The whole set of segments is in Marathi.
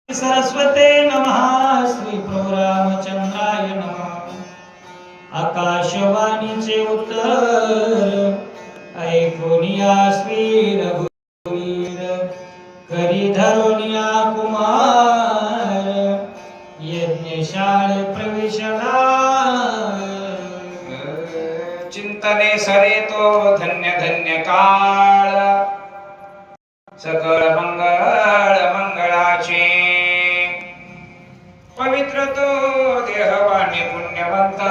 सरस्वते नमः. श्री रामचंद्राय नमः. आकाशवाणीचे उत्तर ऐकूनिया श्री रघुवीर. करी धरुनिया कुमार यज्ञशाळे प्रवेशला. चिंतने सरे तो धन्य धन्य काळ. सकळ मंगळ मंगळाचे पवित्र तो देहवाणी पुण्यवंत.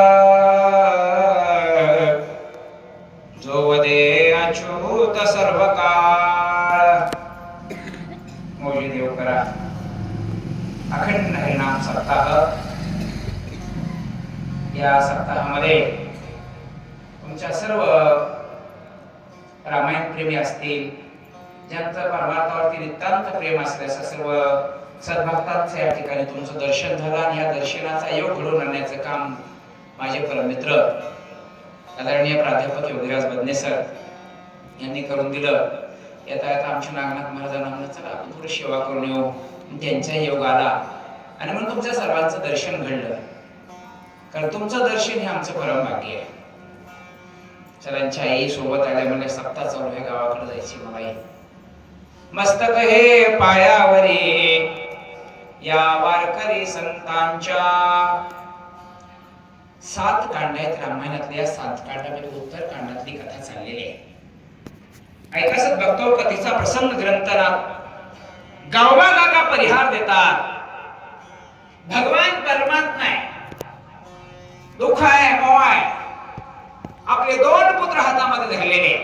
जो वदे अच्युत सर्व काळ. मौली देव करा. अखंड हरिनाम सप्ताह. या सप्ताहामध्ये तुमच्या सर्व रामायण प्रेमी असतील, ज्यांचं परमार्थावरती नितांत प्रेम असल्याचं सर्व सद्भक्तांचं या ठिकाणी तुमचं दर्शन झालं आणि या दर्शनाचा योग घडवून आणण्याचं काम माझे परममित्र आदरणीय प्राध्यापक योगीराज बदने सर यांनी करून दिलं. येता येता आमच्या नागनाथ महाराजांना म्हणलं चला आपण थोडी सेवा करून येऊ. त्यांचा योग आला आणि म्हणून तुमच्या सर्वांचं दर्शन घडलं. कारण तुमचं दर्शन हे आमचं परम भाग्य आहे. सरांच्या आई सोबत आल्या म्हणजे सप्ताह चालू आहे, गावाकडे जायची मला. मस्तक हे पायावरी या वारकरी संतांच्या. 7 कांड आहेत रामायणातल्या. 7 कांडामध्ये उत्तर कांडातली कथा चाललेली आहे. ऐकासत बघतो कथेचा प्रसंग ग्रंथाला गावागागा परिहार देतात. भगवान परमात्मा आहे, दुःख आहे, मोह आहे. आपले 2 पुत्र हातामध्ये धरलेले.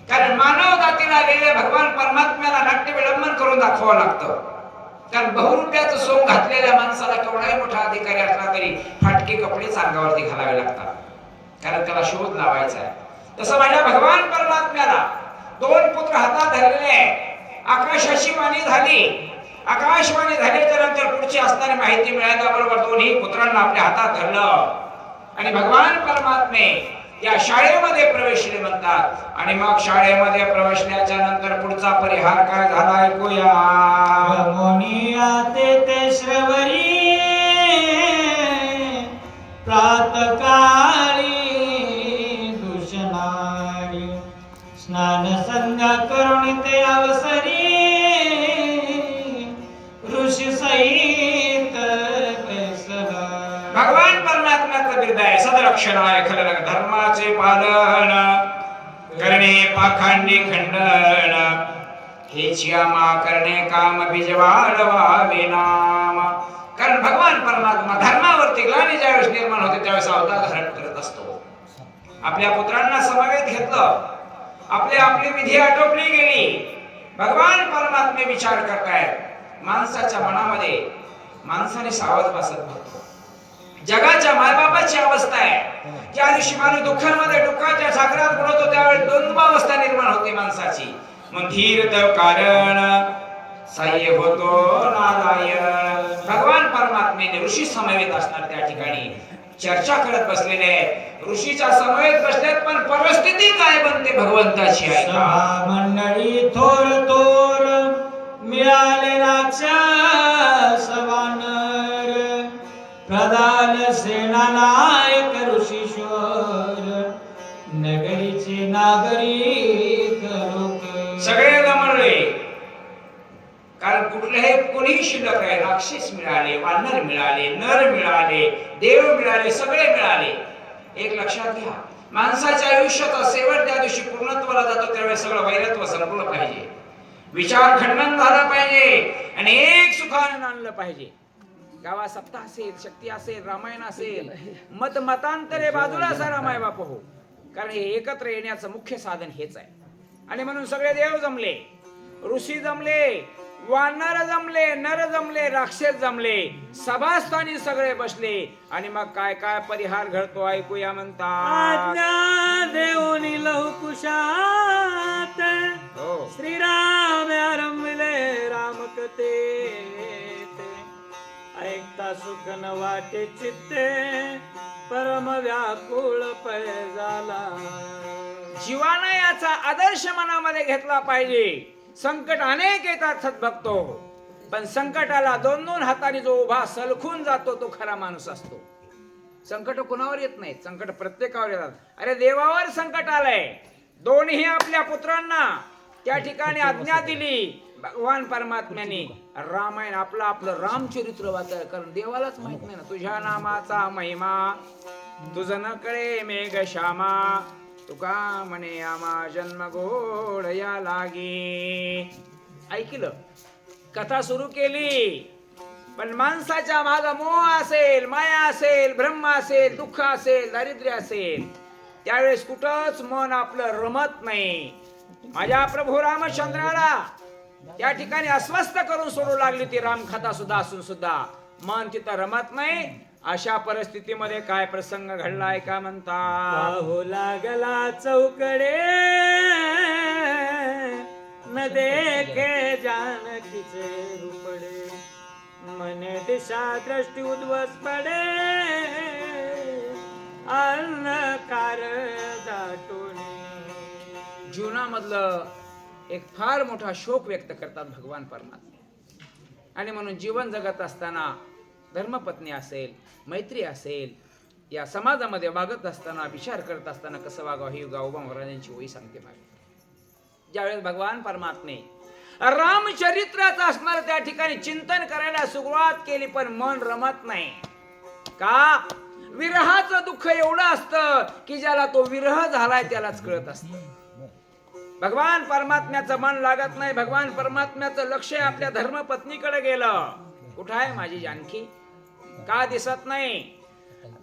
कारण मानव जातीला आलेल्या भगवान परमात्म्याला नाट्य विडंबन करून दाखवावं लागतं. कारण बहुरूप्याचं सोंग घातलेल्या माणसाला केवढाही मोठा अधिकारी असला तरी फाटके कपडेच अंगावरती घालावे लागतात, कारण त्याला शोध लावायचा आहे. तसं माझ्या भगवान परमात्म्याला 2 पुत्र हातात धरलेले. आकाशाची वाणी झाली. आकाशवाणी झाल्याच्या नंतर पुढची असणारी माहिती मिळाल्याबरोबर 2ही पुत्रांना आपल्या हातात धरलं आणि भगवान परमात्मे या शाळेमध्ये प्रवेशले म्हणतात. आणि मग शाळेमध्ये प्रवेशल्याच्या नंतर पुढचा परिहार काय झाला ऐकूया. रमणीया ते श्रवरी प्रातकाळी दूषणारी स्नान संध्या करून ते अवसरी ऋषी सहित भगवान परमात्म्याचा बिरद आहे सदरक्षणाय खलर धर्माचे पालन करणे पाखंडी खंडन हेची आमा करणे काम बीजवाळ व्हावे नाम. कारण भगवान परमात्मा धर्मावरती ग्लानी ज्यावेळेस निर्माण होते त्यावेळेस अवतार धारण करत असतो. आपल्या पुत्रांना समवेत घेतलं. आपली विधी आटोपली गेली. भगवान परमात्मे विचार करतायत माणसाच्या मनामध्ये. माणसाने सावध बसत बघतो. जगाच्या मायबापाची अवस्था आहे. ज्या दिवशी माणूस दुःखामध्ये दुःखाच्या सागरात बुडतो त्यावेळेस द्वंद्वावस्था निर्माण होते माणसाची. मग धीर कारण सहाय्य होतो नारायण. भगवान परमात्मेने ऋषी समवेत असणार त्या ठिकाणी चर्चा करत बसलेले. ऋषीच्या समवेत बसल्यात पण परिस्थिती काय बनते भगवंताची आहे. मंडळी थोर थोर मिळाले राक्षस वानर. प्रधान सेनानायक ऋषीश्वर नगरीचे नागरिक लोक सगळे दमडले. कारण कुठलेही कोणीही शिल्लक आहे. राक्षस मिळाले, वानर मिळाले, नर मिळाले, देव मिळाले, सगळे मिळाले. एक लक्षात घ्या, माणसाच्या आयुष्याचा शेवट त्या दिवशी पूर्णत्वाला जातो त्यावेळेस सगळं वैरत्व संपलं पाहिजे. विचार खंडन झालं पाहिजे आणि एक सुखानं आणलं पाहिजे. गावा सप्ताह असेल, शक्ती असेल, रामायण असेल, मतांतरे बाजूला सारा माय बाप हो. कारण हे एकत्र येण्याचं मुख्य साधन हेच आहे. आणि म्हणून सगळे देव जमले, ऋषी जमले, वानर जमले, नर जमले, राक्षस जमले, सभास्थानी सगळे बसले. आणि मग काय काय परिहार घडतो ऐकूया म्हणतात. आज्ञा देऊनी लवकुशात श्रीराम आरंभिले रामकथे. ऐकता सुख न वाटे चित्ते परम व्याकुळ पळ झाला. जीवानं याचा आदर्श मनामध्ये घेतला पाहिजे. संकट अनेक येतात सद्भक्तो, पण संकटाला दोन दोन हाताने जो उभा सलखून जातो तो खरा माणूस असतो. संकट कुणावर येत नाहीत, संकट प्रत्येकावर येतात. अरे देवावर संकट आलंय, दोन्ही आपल्या पुत्रांना त्या ठिकाणी आज्ञा दिली भगवान परमात्म्याने. रामायण आपलं रामचरित्र वाचाय, कारण देवालाच माहित नाही ना तुझ्या नामाचा महिमा, तुझ न कळे मेघ श्यामा, तुका म्हणे आमा जन्म गोड या लागी. ऐकलं, कथा सुरू केली, पण माणसाच्या माग मोह असेल, माया असेल, ब्रह्म असेल, दुःख असेल, दारिद्र्य असेल, त्यावेळेस कुठंच मन आपलं रमत नाही. माझ्या प्रभू रामचंद्राला त्या ठिकाणी अस्वस्थ करून सोडू लागली ती रामकथा सुद्धा असून सुद्धा मन तिथं रमत नाही. अशा परिस्थितीमध्ये काय प्रसंग घडलाय का म्हणता. पाहू लागला चौकडे न देखे जानकीचे रूपडे, मने दिशा दृष्टी उद्वस पडे, अन्नकार दाटोने. जीवनामधलं एक फार मोठा शोक व्यक्त करतात भगवान परमात्मा. आणि म्हणून जीवन जगत असताना धर्मपत्नी असेल, मैत्री असेल, या समाजामध्ये वागत असताना, विचार करत असताना कसं वागावं ही गावोबा महाराजांची ओळी सांगते मला. ज्यावेळेस भगवान परमात्मे रामचरित्राचं असणार त्या ठिकाणी चिंतन करायला सुरुवात केली, पण मन रमत नाही. का? विरहाचं दुःख एवढं असतं की ज्याला तो विरह झालाय त्यालाच कळत असतं. भगवान परमात्म्याचं मन लागत नाही. भगवान परमात्म्याचं लक्ष आपल्या धर्मपत्नीकडे गेलं. कुठं आहे माझी जानकी? का दिसत नाही?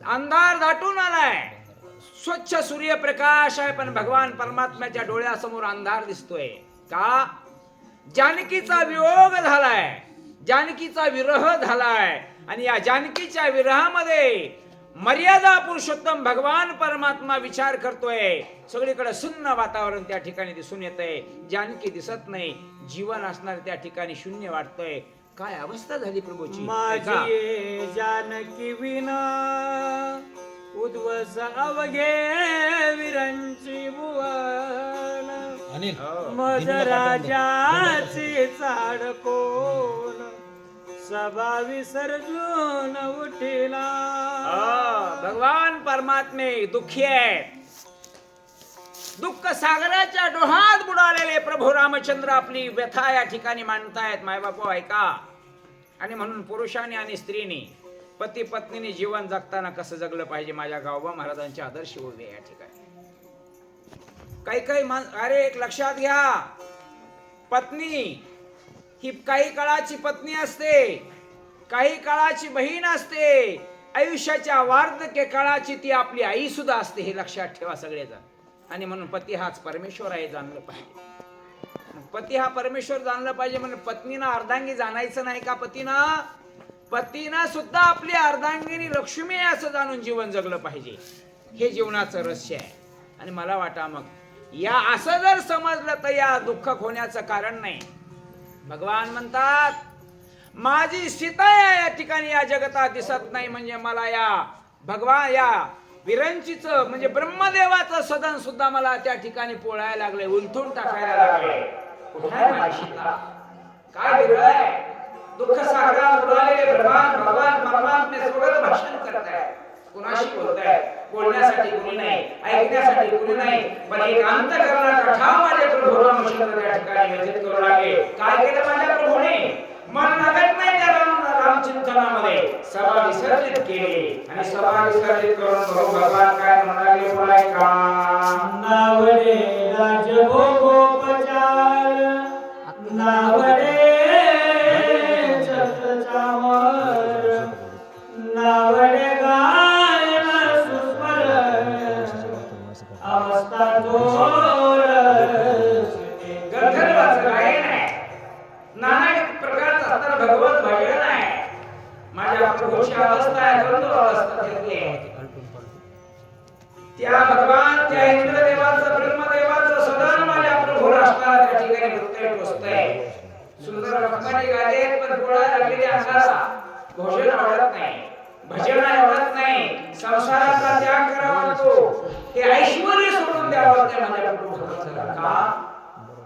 अंधार दाटून आलाय, स्वच्छ सूर्यप्रकाश आहे, पण भगवान परमात्म्याच्या डोळ्यासमोर अंधार दिसतोय. का? जानकीचा वियोग झालाय, जानकीचा विरह झालाय. आणि या जानकीच्या विरहामध्ये मर्यादा पुरुषोत्तम भगवान परमात्मा विचार करतोय. सगळीकडे सुन्न वातावरण त्या ठिकाणी दिसून येतंय. जानकी दिसत नाही. जीवन असणार त्या ठिकाणी शून्य वाटतंय. काय अवस्था झाली प्रभूची. माझी जानकी विना उद्वस अवघे विरांची भुवन, मज राजाची चाड कोण, सभा विसर्जून उठिला. भगवान परमात्मे दुःखी आहेत. दुःख सागराच्या डोहात बुडालेले प्रभू रामचंद्र आपली व्यथा या ठिकाणी मांडतायत. मायबापू ऐका. आणि म्हणून पुरुषाने आणि स्त्रीने, पती पत्नीने जीवन जगताना कसं जगलं पाहिजे माझ्या गावबा महाराजांचे आदर्श उभे या ठिकाणी. काही अरे एक लक्षात घ्या, पत्नी ही काही काळाची पत्नी असते, काही काळाची बहीण असते, आयुष्याच्या वार्धक्य काळाची ती आपली आई सुद्धा असते. हे लक्षात ठेवा सगळेजण. आणि म्हणून पती हाच परमेश्वर आहे जाणलं पाहिजे. पती हा परमेश्वर जाणलं पाहिजे. म्हणून पत्नीनं अर्धांगी जाणायचं नाही का? पतीनं सुद्धा आपली अर्धांगिनी लक्ष्मी आहे असं जाणून जीवन जगलं पाहिजे. हे जीवनाचं रहस्य आहे. आणि मला वाटा मग या असं जर समजलं तर या दुःख होण्याचं कारण नाही. भगवान म्हणतात माझी सीता या ठिकाणी या जगतात दिसत नाही, म्हणजे मला या भगवान या विरंचीचं म्हणजे ब्रह्मदेवाचं सदन सुद्धा मला त्या ठिकाणी पोळायला लागले, उलथून टाकायला लागले. कुठे आहे माझी सीता? काय बिघडलंय? दुःख सागरात बुडालेले भगवान परमात्मे स्वतः भाषण करतायत. कुणाशी बोलतायत? बोलण्यासाठी कुणी नाही, ऐकण्यासाठी कुणी नाही, पण एकांत करण्याचा ठाव माझ्या प्रभू रामचंद्र त्या ठिकाणी व्यतीत करू लागले. काय केलं माझ्या प्रभूने? मन लागत नाही त्या रामचिंतनामध्ये. सभा विसर्जित केली. आणि सभा विसर्जित करून भगवान काय म्हणाले बोलाय का? नावडे राजभोगोपचार, नावडे चतचामर, नावडे गायला सुस्वर, अवस्था थोर. गंधर्वाचं गायन आहे, नाना प्रकारचं असणारं भगवत भजन आहे. माझ्या प्रभूची अवस्था आहे, द्वंद्व अवस्था ठरली आहे. त्या भगवान त्या इंद्रदेवाचं ब्रह्मदेवाचं सदन माझ्या प्रभू राष्ट्राला त्या ठिकाणी नृत्य टोचतंय. सुंदर रखमारी गाते, पण डोळा लागलेली अंगाला भोजन आवडत नाही, भजन आवडत नाही, संसाराचा त्याग करावा लागतो. हे ऐश्वर्य सोडून द्यावं लागतं माझ्या प्रभू. का?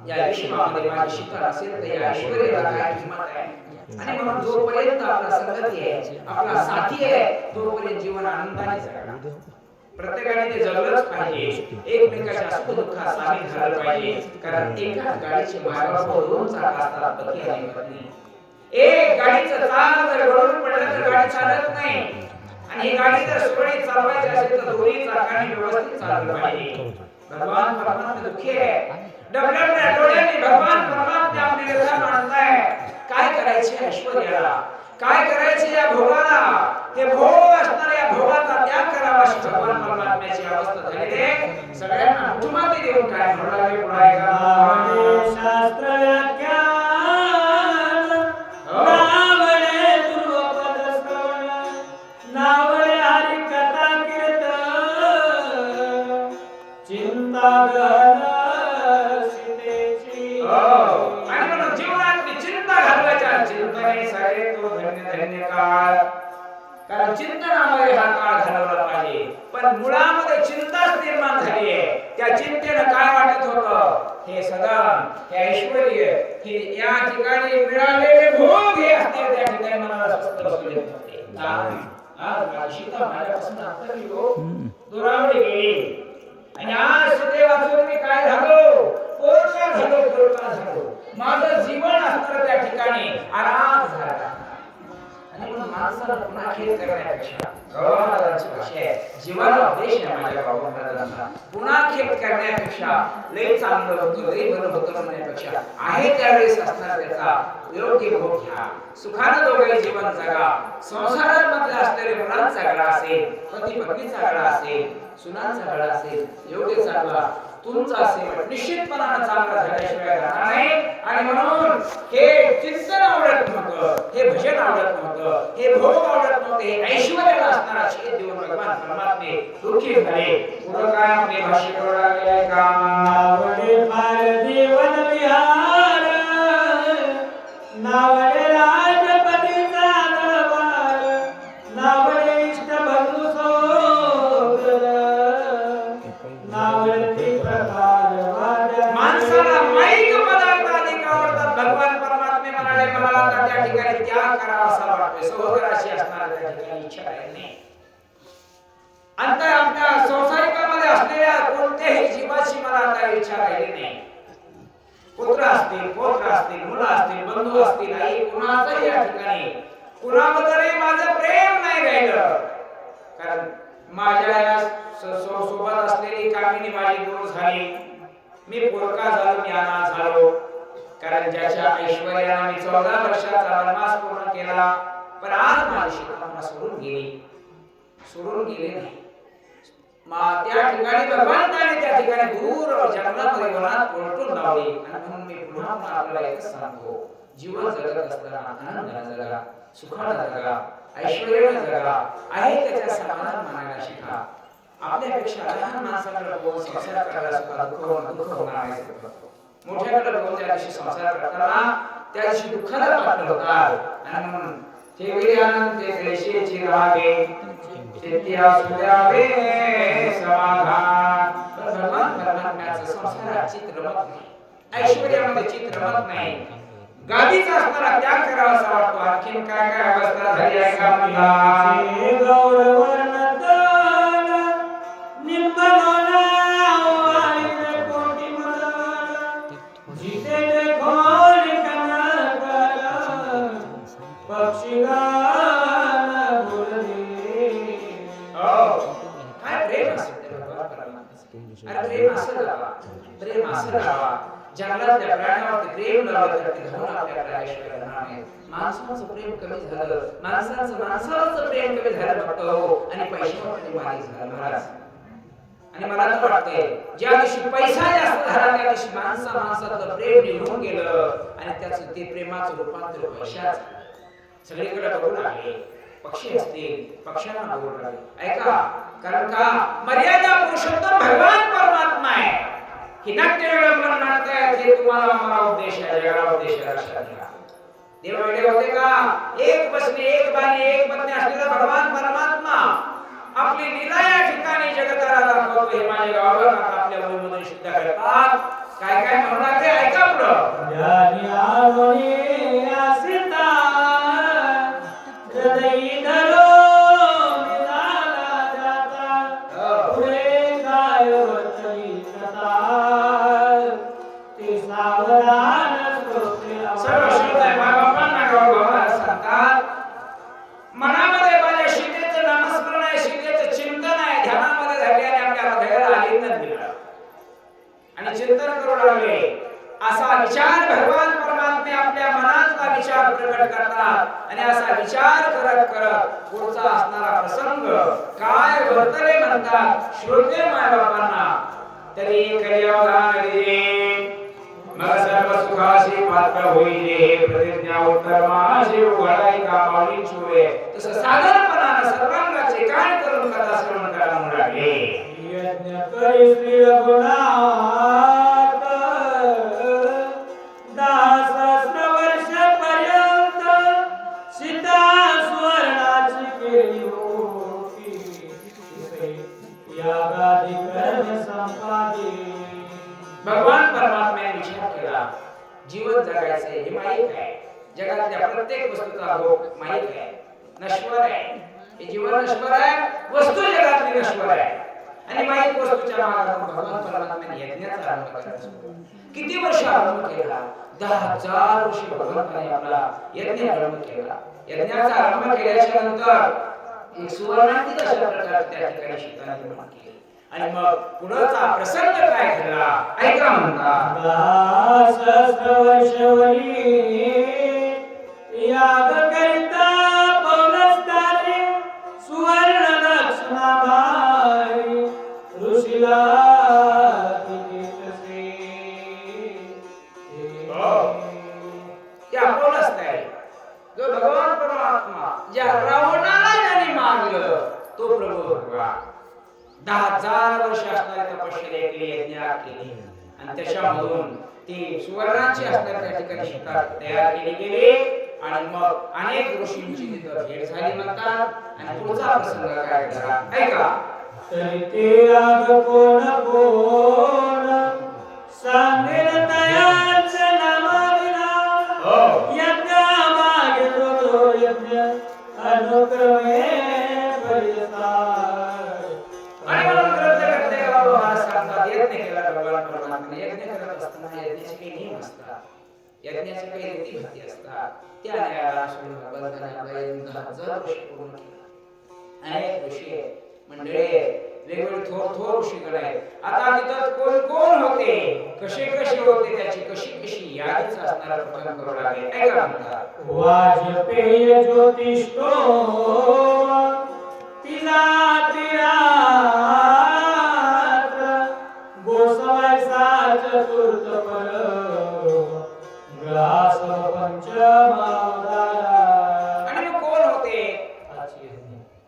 या विश्वामध्ये माझी शिकार असेल तर या ऐश्वर्याला काय किंमत आहे. आणि म्हणून जोपर्यंत आपला संगती आहे, आपला साथी आहे, तोपर्यंत जीवन आनंदाने जगा. प्रत्येकाने ते जगलंच पाहिजे. एकमेकाच्या सुख दुःखात सामील झालं पाहिजे. कारण एकाच गाडीचे मार्ग दोन चाक असतात, पती आणि पत्नी. एक गाडीचं चाक जर गळून पडलं तर गाडी चालत नाही. आणि ही गाडी जर सुरळीत चालवायची असेल तर दोन्ही चाकांनी व्यवस्थित चालवलं पाहिजे. भगवान परमात्मा दुःखी आहे. डबडबल्या डोळ्यांनी भगवान परमात्मा आपली व्यथा मांडताय. काय करायचे ऐश्वर्याला, काय करायचे या भोगाला, हे भोग असणाऱ्या या भोगाचा त्याग करावा अशी भगवान परमात्म्याची अवस्था झाली आहे. सगळ्यांना उठमाती देऊन काय म्हणावे पुढे शास्त्र व्याख्यान नावडे ध्रुवपद श्रवण नावडे हरी कथा कीर्तन चिंता घन सीतेची. आणि म्हणून जीवनात चिंता घालवायच्या. चिंतने सारे तो धन्य धन्य काळ. कारण चिंतनामध्ये हा काळ घालवला पाहिजे. पण मुळामध्ये चिंताच निर्माण झाली आहे. त्या चिंतेनं काय वाटत होतं, हे सदन, हे ऐश्वर्य, हे या ठिकाणी मिळालेले भोग हे असते त्या ठिकाणी मनाला स्वस्थ बसले होते. आज माझी सीता माझ्यापासून अंतरली हो, दुरावली गेली. आणि आज सुदैव वाचून मी काय झालो, पोरका झालो. माझं जीवन असतं त्या ठिकाणी अनाथ झाला. आणि म्हणून माणसाला पुन्हा खेळ करण्यापेक्षा जीवाला उद्देश आहे माझ्या बाबांचा. पुन्हा खेळ करण्यापेक्षा लय चांगलं होतं, लय बरं होतं म्हणण्यापेक्षा आहे त्यावेळेस असणार त्याचा योग्य भोग घ्या. सुखानं दोघे जीवन जगा. संसारामध्ये असलेले मुलांचा गळा असेल, पती पत्नीचा गळा असेल, सुनांचा गळा असेल, योग्य चांगला तुमचा असेल निश्चितपणाने चांगला झाल्याशिवाय राहणार नाही. आणि म्हणून हे चिंतन आवडत नव्हतं, हे भजन आवडत नव्हतं, हे भोग आवडत नव्हते, हे ऐश्वर्याला असणारा शेत देऊन भगवान परमात्मे दुःखी झाले. पुढं काय आपले भाष्य करू लागले का, नावडे फार जीवन विहार नावडे राजपतीचा दरबार नावडे इष्ट बंधू सोदर नावडे प्रकार माणसाला माईक पदार्थ अधिक आवडतात. भगवान परमात्मे म्हणाले मला आता त्या ठिकाणी त्याग करावा असा वाटतोय. सहोदराशी असणारा त्या ठिकाणी इच्छा आहे नाही. अंतर आमच्या संसारिकामध्ये असलेल्या कोणत्याही जीवाची मला आता इच्छा राहिली नाही. पुत्र असतील, पौत्र असतील, मुलं असतील, बंधू असतील, आई कुणाचाही या ठिकाणी कुणाबद्दलही माझं प्रेम नाही राहिलं. कारण माझ्या या सोबत असलेली कामिनी माझी दूर झाली. मी पोरका झालो, मी अनाथ झालो. कारण ज्याच्या ऐश्वर्याने मी 14 वर्षाचा वनवास पूर्ण केला, पण आज माझी सीता मला सोडून गेली नाही. त्या ठिकाणी भगवंताने त्या ठिकाणी दूर जंगलामध्ये वनात पळटून लावली. आणि म्हणून मी पुन्हा आपल्याला एकच सांगतो, जीवन जगत असताना आनंदाने जगा, सुखाने जगा, ऐश्वर्याने जगा, आहे त्याच्या समाधान मानायला शिका. आपल्यापेक्षा लहान माणसाकडे बघून संसार करायला सुद्धा दुःख होणार आहे. मोठ्याकडे बघून त्या दिवशी संसार करताना त्या दिवशी दुःखाला पात्र होतात. आणि म्हणून ठेवले आनंद ते क्लेशेची राहावे, तेत्या सुद्यावे समाधान. पण भगवान परमात्म्याचं संसारात चित्त रमत नाही, ऐश्वर्यामध्ये चित्त रमत नाही. गादीचा असणारा त्याग करावा असा वाटतो. आणखीन काय काय अवस्था झाली आहे का म्हणला, गौरवर्ण जंगलातल्या प्राण्यावरती प्रेम लावलं तर ते धरून आपल्याकडे ऐश्वर्य राहणार नाही. माणसाचं प्रेम कमी झालं, माणसाचं प्रेम कमी झालं फक्त. आणि पैशावरती मालिक झालं महाराज. आणि मला तर वाटतंय ज्या दिवशी पैसा जास्त झाला त्या दिवशी माणसातलं प्रेम निघून गेलं. आणि त्याचं ते प्रेमाचं रूपांतर पैशात सगळीकडे बघू लागले. पक्षी असतील, पक्ष्यांना बघू लागले. ऐका, कारण का मर्यादा पुरुषोत्तम भगवान परमात्मा आहे. ही नाट्य विडंबन नाट्य हे तुम्हाला आम्हाला उद्देश आहे, जगाला उद्देश आहे. लक्षात घ्या. देव वेगळे होते का, एक बसणे, एक बाणी, एक बसणे असलेला भगवान परमात्मा आपली लीला या ठिकाणी जगताला दाखवतो. हे माझे गावाला आपल्या मुलीमधून सिद्ध करतात. काय काय म्हणू लागले ऐका पुढं. ज्ञानी आवडी आसिता हृदयी धरो निघाला जाता पुढे काय वचनी कथा ती सावधान श्रोते सर्व श्रोते बाबांना गावाला सांगतात मनामध्ये माझ्या सीतेचं नामस्मरण आहे, सीतेचं चिंतन आहे, ध्यानामध्ये धरल्याने आपल्या हृदयाला आलिंगन दिलं आणि चिंतन करू लागले. असा विचार भगवान परमात्मे आपल्या मनातला विचार प्रकट करतात आणि असा विचार करत करत पुढचा असणारा प्रसंग काय वर्तले म्हणतात श्रोते मायबापांना. तरी कलियुगामध्ये मग सर्व सुखाशी पात्र होईल प्रतिज्ञा उत्तर महाशी उघडाई कामावली चुरे. तसं साधारणपणानं सर्वांगाचे काय करून कथा श्रवण करायला म्हणू लागले. यज्ञ करी श्री रघुनाथ 10 वर्ष पर्यंत सीता सुवर्णाची केली होती यागादी कर्म संपादी. भगवान परमात्म्याने विचार केला जीवन जगायचे हे माहित आहे, जगातल्या प्रत्येक वस्तूचा भोग माहित आहे, नश्वर आहे, हे जीवन नश्वर आहे, वस्तू जगातली नश्वर आहे आणि माहित वस्तूच्या मार्गातून भगवान परमात्म्याने यज्ञाचा आरंभ करायचा सुरू. किती वर्ष आरंभ केला? 10,000 वर्ष भगवंताने आपला यज्ञ आरंभ केला. यज्ञाचा आरंभ केल्याच्या नंतर एक सुवर्णातीत अशा प्रकारच्या त्या ठिकाणी सीताने निर्माण केली आणि मग पुढचा प्रसंग काय घडला ऐका म्हणतात. 10 वर्षवरी याग करिता पौलस्ताने सुवर्ण दक्षिणाबाई ऋषीला दिली तसे. त्या पौलस्ताने जो भगवान परमात्मा ज्या रावणाला ज्याने मारलं तो प्रभू भगवान 10,000 वर्ष असणारी तपश्चर्या केली, यज्ञ केली आणि त्याच्यामधून ती सुवर्णाची असणारी त्या ठिकाणी शिकार तयार केली गेली आणि मग अनेक ऋषींची तिथं भेट झाली म्हणतात. आणि पुढचा प्रसंग काय झाला ऐका. तरी ते याग कोण कोण सांगेल तयाचे नामाविना यज्ञ मागे तो यज्ञ अनुक्रमे आणि म्हणून ग्रंथकर्ते महाराज सांगतात यज्ञ केला भगवान परमात्म्याने. यज्ञ करत असताना यज्ञाचे काही नियम असतात, यज्ञाचे काही रीतिभाती असतात. त्या न्यायाला सोडून भगवंताने आपला यज्ञ 10,000 वर्ष पूर्ण केला. अनेक ऋषी मंडळी वेगवेगळे थोर ऋषीगण आहेत. आता तिथं कोण कोण होते, कसे कसे होते, त्याची कशी कशी यादीचा असणारा प्रकरण करू लागले ऐका म्हणतात. वाजपेय ज्योतिष्ठो तिला गोसवायचा चतुर्थ फल ग्रास पंचमावतारा. आणि मग कोण होते?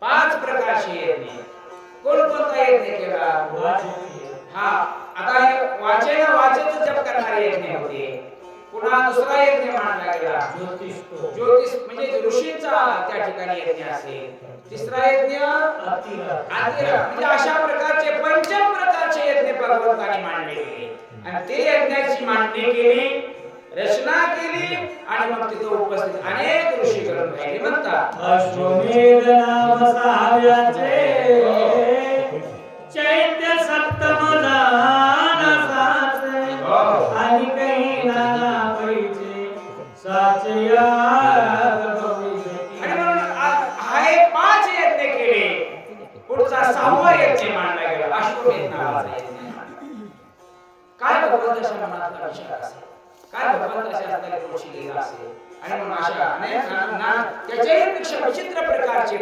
5 प्रकारचे यज्ञ. कोणकोणता यज्ञ केला? हा आता हे वाचेचं जप करणारे यज्ञ होते. पुन्हा दुसरा यज्ञ मानला गेला ज्योतिष म्हणजे ऋषींचा त्या ठिकाणी यज्ञ असेल. तिसरा यज्ञ आतिरा म्हणजे अशा प्रकारचे पंचम प्रकारचे यज्ञ भगवंताने मांडले गेले आणि ते यज्ञाची मांडणी केली, रचना केली आणि मग तिथे उपस्थित अनेक ऋषी करून राहिले म्हणतात. अश्वमेध नाम सहाव्याचे चैत्य सप्तम साचे आणि काही नाना पैचे साचे आणि म्हणून हे 5 यज्ञ केले. पुढचा 6वा यज्ञ मांडला गेला अश्वमेध नावाचा यज्ञ. काय भगवंताच्या मनातला विचार असेल, काय भगवंताच्या हाताने पुढची लीला असेल आणि म्हणून अशा अनेक त्याच्याही पेक्षा विचित्र प्रकारचे